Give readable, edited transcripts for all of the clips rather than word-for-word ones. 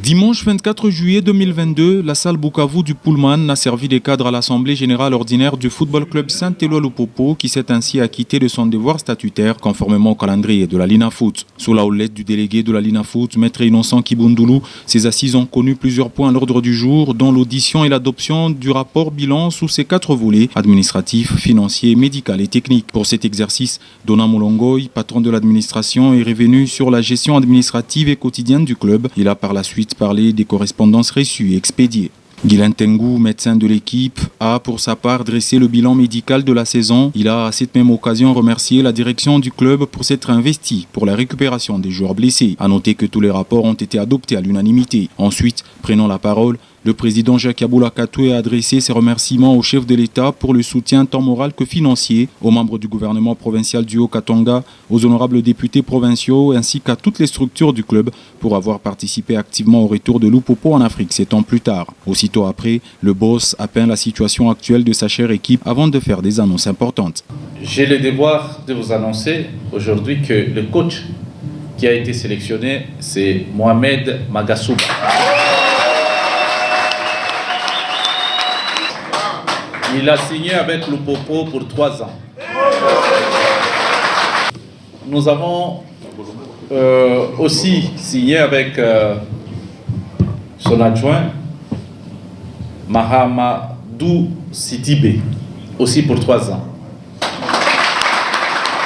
Dimanche 24 juillet 2022, la salle Bukavu du Pullman a servi de cadre à l'Assemblée générale ordinaire du Football Club Saint-Éloi-Lupopo qui s'est ainsi acquitté de son devoir statutaire conformément au calendrier de la Linafoot. Sous la houlette du délégué de la Linafoot, Maître Innocent Kibundulu, ces assises ont connu plusieurs points à l'ordre du jour, dont l'audition et l'adoption du rapport bilan sous ses 4 volets, administratifs, financiers, médical et technique. Pour cet exercice, Dona Molongoy, patron de l'administration, est revenu sur la gestion administrative et quotidienne du club. Il a par la suite parler des correspondances reçues et expédiées. Guylain Tengu, médecin de l'équipe, a pour sa part dressé le bilan médical de la saison. Il a à cette même occasion remercié la direction du club pour s'être investi pour la récupération des joueurs blessés. A noter que tous les rapports ont été adoptés à l'unanimité. Ensuite, prenant la parole, le président Jacques Yaboula Katoué a adressé ses remerciements au chef de l'État pour le soutien tant moral que financier, aux membres du gouvernement provincial du Haut-Katanga, aux honorables députés provinciaux ainsi qu'à toutes les structures du club pour avoir participé activement au retour de Lupopo en Afrique 7 ans plus tard. Aussitôt après, le boss a peint la situation actuelle de sa chère équipe avant de faire des annonces importantes. J'ai le devoir de vous annoncer aujourd'hui que le coach qui a été sélectionné, c'est Mohamed Magasouba. Il a signé avec Lupopo pour 3 ans. Nous avons aussi signé avec son adjoint Mahamadou Sidibé, aussi pour 3 ans.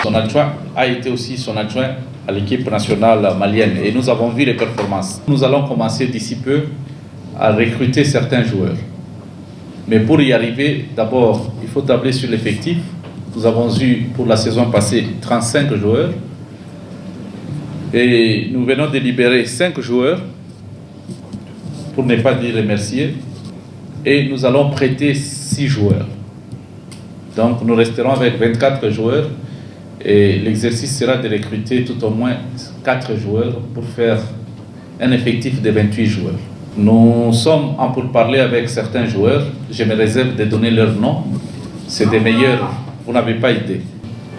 Son adjoint a été aussi son adjoint à l'équipe nationale malienne et nous avons vu les performances. Nous allons commencer d'ici peu à recruter certains joueurs. Mais pour y arriver, d'abord, il faut tabler sur l'effectif. Nous avons eu pour la saison passée 35 joueurs. Et nous venons de libérer 5 joueurs, pour ne pas dire remercier. Et nous allons prêter 6 joueurs. Donc nous resterons avec 24 joueurs. Et l'exercice sera de recruter tout au moins 4 joueurs pour faire un effectif de 28 joueurs. Nous sommes en pourparlers avec certains joueurs. Je me réserve de donner leur nom. C'est des meilleurs, vous n'avez pas idée.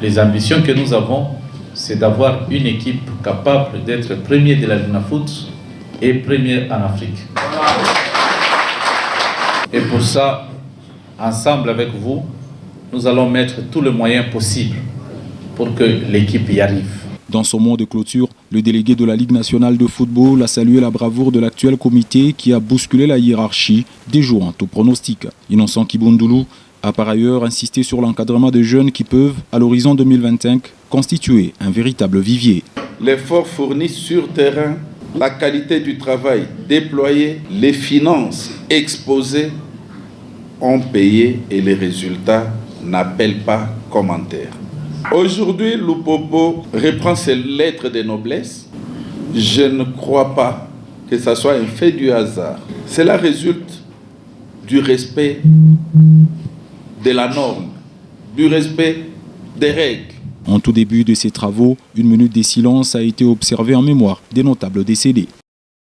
Les ambitions que nous avons, c'est d'avoir une équipe capable d'être premier de la Linafoot et premier en Afrique. Et pour ça, ensemble avec vous, nous allons mettre tous les moyens possibles pour que l'équipe y arrive. Dans son mot de clôture, le délégué de la Ligue nationale de football a salué la bravoure de l'actuel comité qui a bousculé la hiérarchie, déjouant au pronostic. Innocent Kibundulu a par ailleurs insisté sur l'encadrement des jeunes qui peuvent, à l'horizon 2025, constituer un véritable vivier. L'effort fourni sur terrain, la qualité du travail déployé, les finances exposées ont payé et les résultats n'appellent pas commentaire. Aujourd'hui, Lupopo reprend ses lettres de noblesse. Je ne crois pas que ce soit un fait du hasard. Cela résulte du respect de la norme, du respect des règles. En tout début de ces travaux, une minute de silence a été observée en mémoire des notables décédés.